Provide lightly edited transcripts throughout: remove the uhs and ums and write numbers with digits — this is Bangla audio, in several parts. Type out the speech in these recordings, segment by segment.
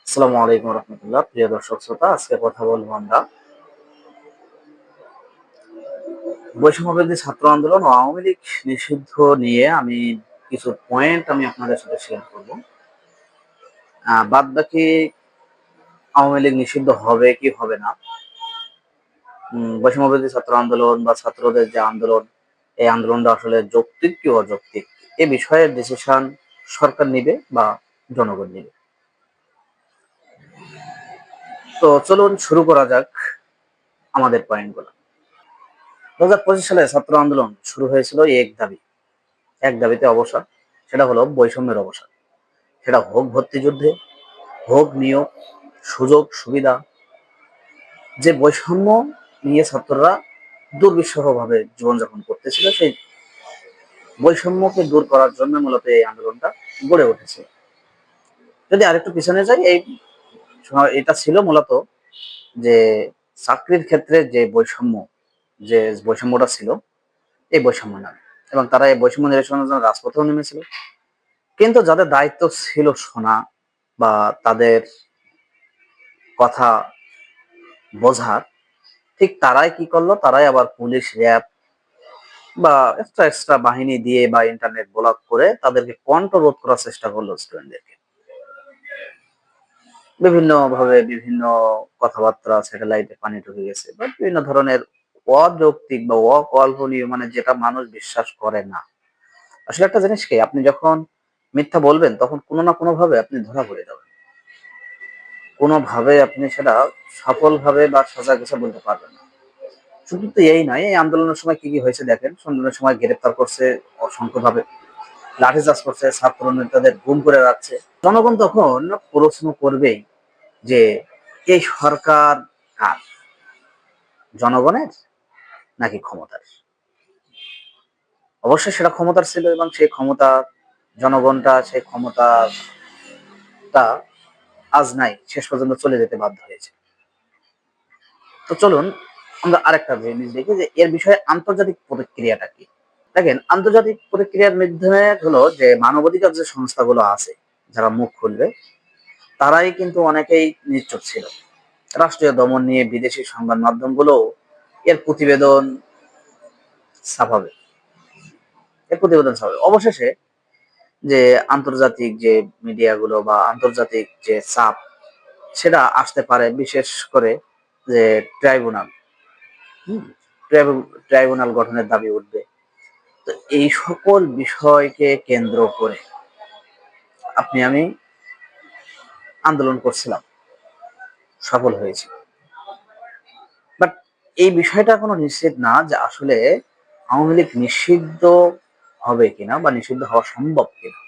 আসসালামু আলাইকুম রহমতুল্লাহ। প্রিয় দর্শক শ্রোতা, আজকে কথা বলবো আমরা বৈষম্যবিরোধী ছাত্র আন্দোলন ও আওয়ামী লীগ নিষিদ্ধ নিয়ে। আমি কিছু পয়েন্ট আপনাদের সাথে শেয়ার করব। বাদ বাকি আওয়ামী লীগ নিষিদ্ধ হবে কি হবে না, বৈষম্যবিরোধী ছাত্র আন্দোলন বা ছাত্রদের যে আন্দোলন, এই আন্দোলনটা আসলে যৌক্তিক কি অযৌক্তিক, এ বিষয়ে ডিসিশন সরকার নিবে বা জনগণ নিবে। তো চলুন শুরু করা যাক আমাদের পয়েন্টগুলো। 2025 সালে ছাত্র আন্দোলন শুরু হয়েছিল এক দাবিতে অবসর। সেটা হলো বৈষম্যের অবসান। সেটা হোক ভর্তি যুদ্ধে, হোক নিয়োগ, সুযোগ সুবিধা। যে বৈষম্য নিয়ে ছাত্ররা দুর্বিষহ ভাবে জীবনযাপন করতেছিল, সেই বৈষম্যকে দূর করার জন্য মূলত এই আন্দোলনটা গড়ে উঠেছে। যদি আরেকটু পিছনে যাই, এটা ছিল মূলত যে চাকরির ক্ষেত্রে যে বৈষম্যটা ছিল, এই বৈষম্য না, এবং তারা এই বৈষম্য নিরসনের জন্য রাজপথেও নেমেছিল। কিন্তু যাদের দায়িত্ব ছিল শোনা বা তাদের কথা বোঝার, ঠিক তারাই কি করলো, তারাই আবার পুলিশ, র্যাব বা এক্সট্রা বাহিনী দিয়ে বা ইন্টারনেট ব্লক করে তাদেরকে রোধ করার চেষ্টা করলো। স্টুডেন্টদেরকে বিভিন্ন ভাবে বিভিন্ন কথাবার্তা, স্যাটেলাইটে পানি ঢুকে গেছে বা বিভিন্ন ধরনের অযৌক্তিক বা অকল্পনীয়, মানে যেটা মানুষ বিশ্বাস করে না। আসলে একটা জিনিস কি, আপনি যখন মিথ্যা বলবেন তখন কোনো না কোনো ভাবে আপনি ধরা পড়ে যাবেন, কোনোভাবে আপনি সেটা সফলভাবে বা সোজা কথা বলতে পারবেন না। শুধু তো এই নয়, এই আন্দোলনের সময় কি কি হয়েছে দেখেন। আন্দোলনের সময় গ্রেপ্তার করছে অসংখ্যভাবে, লাঠিচার্জ করছে, ছাত্র নেতাদের গুম করে রাখছে। জনগণ তখন প্রশ্ন করবেই যে এই সরকার কার, জনগণের নাকি ক্ষমতার? অবশ্যই সেটা ক্ষমতার ছিল, এবং সেই ক্ষমতা সেই ক্ষমতাটা আজ নাই, শেষ পর্যন্ত চলে যেতে বাধ্য হয়েছে। তো চলুন আমরা আরেকটা জিনিস দেখি যে এর বিষয়ে আন্তর্জাতিক প্রতিক্রিয়াটা কি। দেখেন, আন্তর্জাতিক প্রতিক্রিয়ার মাধ্যমে হলো যে মানবাধিকার যে সংস্থাগুলো আছে, যারা মুখ খুলবে, তারাই কিন্তু অনেকেই নিশ্চুপ ছিল। রাষ্ট্রীয় দমন নিয়ে বিদেশি সংবাদ মাধ্যমগুলো এর প্রতিবেদন ছাপাবে অবশেষে যে আন্তর্জাতিক যে মিডিয়াগুলো বা আন্তর্জাতিক যে চাপ, সেটা আসতে পারে, বিশেষ করে যে ট্রাইব্যুনাল ট্রাইব্যুনাল গঠনের দাবি উঠবে। তো এই সকল বিষয়কে কেন্দ্র করে আমি আন্দোলন করছিলাম, সফল হয়েছি। বাট এই বিষয়টা কোনো নিশ্চিত না যে আসলে আওয়ামী লীগ নিষিদ্ধ হবে কিনা বা নিষিদ্ধ হওয়া সম্ভব কিনা।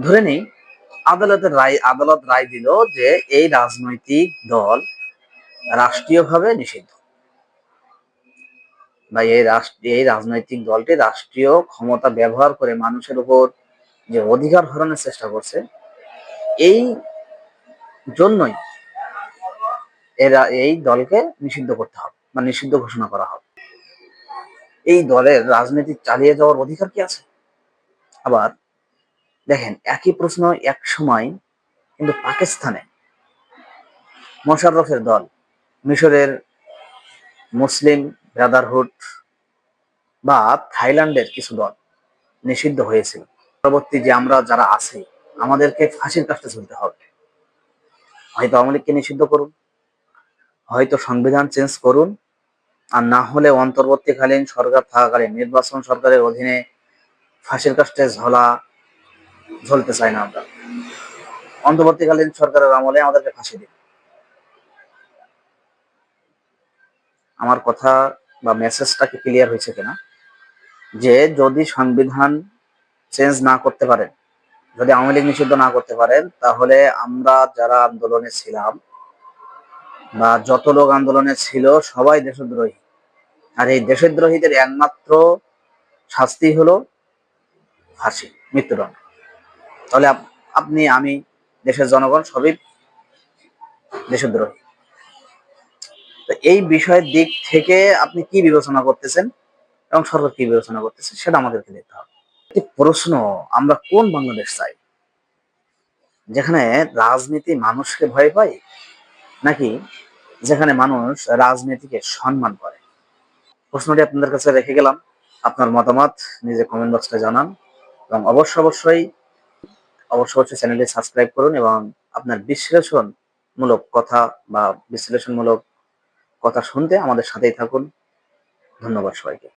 ধরে নেই আদালত রায় দিল যে এই রাজনৈতিক দল রাষ্ট্রীয়ভাবে নিষিদ্ধ, বা এই রাজনৈতিক দলটি রাষ্ট্রীয় ক্ষমতা ব্যবহার করে মানুষের উপর যে অধিকার হরণের চেষ্টা করছে, এই জন্যই এই দলকে নিষিদ্ধ করতে হবে বা নিষিদ্ধ ঘোষণা করা হবে। এই দলের রাজনীতি চালিয়ে যাওয়ার অধিকার কি আছে? আবার দেখেন, একই প্রশ্ন এক সময় কিন্তু পাকিস্তানে মোশাররফের দল, মিশরের মুসলিম ব্রাদারহুড বা থাইল্যান্ডের কিছু দল নিষিদ্ধ হয়েছিল। পরবর্তী যে আমরা যারা আছি, আমাদেরকে ফাঁসির কাস্টে ঝুলতে হবে। হয়তো আওয়ামী লীগকে নিষিদ্ধ করুন, হয়তো সংবিধান চেঞ্জ করুন, আর না হলে অন্তর্বর্তীকালীন সরকার থাকাকালীন নির্বাচন সরকারের অধীনে ফাঁসির কাস্টে ঝুলতে চাই না আমরা। অন্তর্বর্তীকালীন সরকারের আমলে আমাদেরকে ফাঁসি দিন। আমার কথা বা মেসেজটা কি ক্লিয়ার হয়েছে কিনা? যে যদি সংবিধান চেঞ্জ না করতে পারেন, যদি আওয়ামী লীগ নিষিদ্ধ না করতে পারেন, তাহলে আমরা যারা আন্দোলনে ছিলাম বা যত লোক আন্দোলনে ছিল, সবাই দেশদ্রোহী। আর এই দেশদ্রোহীদের একমাত্র শাস্তি হলো ফাঁসি, মৃত্যুদণ্ড। তাহলে আপনি, আমি, দেশের জনগণ সবই দেশদ্রোহী। তো এই বিষয়ের দিক থেকে আপনি কি বিবেচনা করতেছেন এবং সরকার কি বিবেচনা করতেছে, সেটা আমাদেরকে দেখতে হবে। প্রশ্ন, আমরা কোন বাংলাদেশ চাই? যেখানে রাজনীতি মানুষকে ভয় পায়, নাকি যেখানে মানুষ রাজনীতিকে সম্মান করে? প্রশ্নটি আপনাদের কাছে রেখে গেলাম। আপনার মতামত নিজে কমেন্ট বক্সে জানান এবং অবশ্যই চ্যানেলটি সাবস্ক্রাইব করুন এবং আপনার বিশ্লেষণমূলক কথা শুনতে আমাদের সাথেই থাকুন। ধন্যবাদ সবাইকে।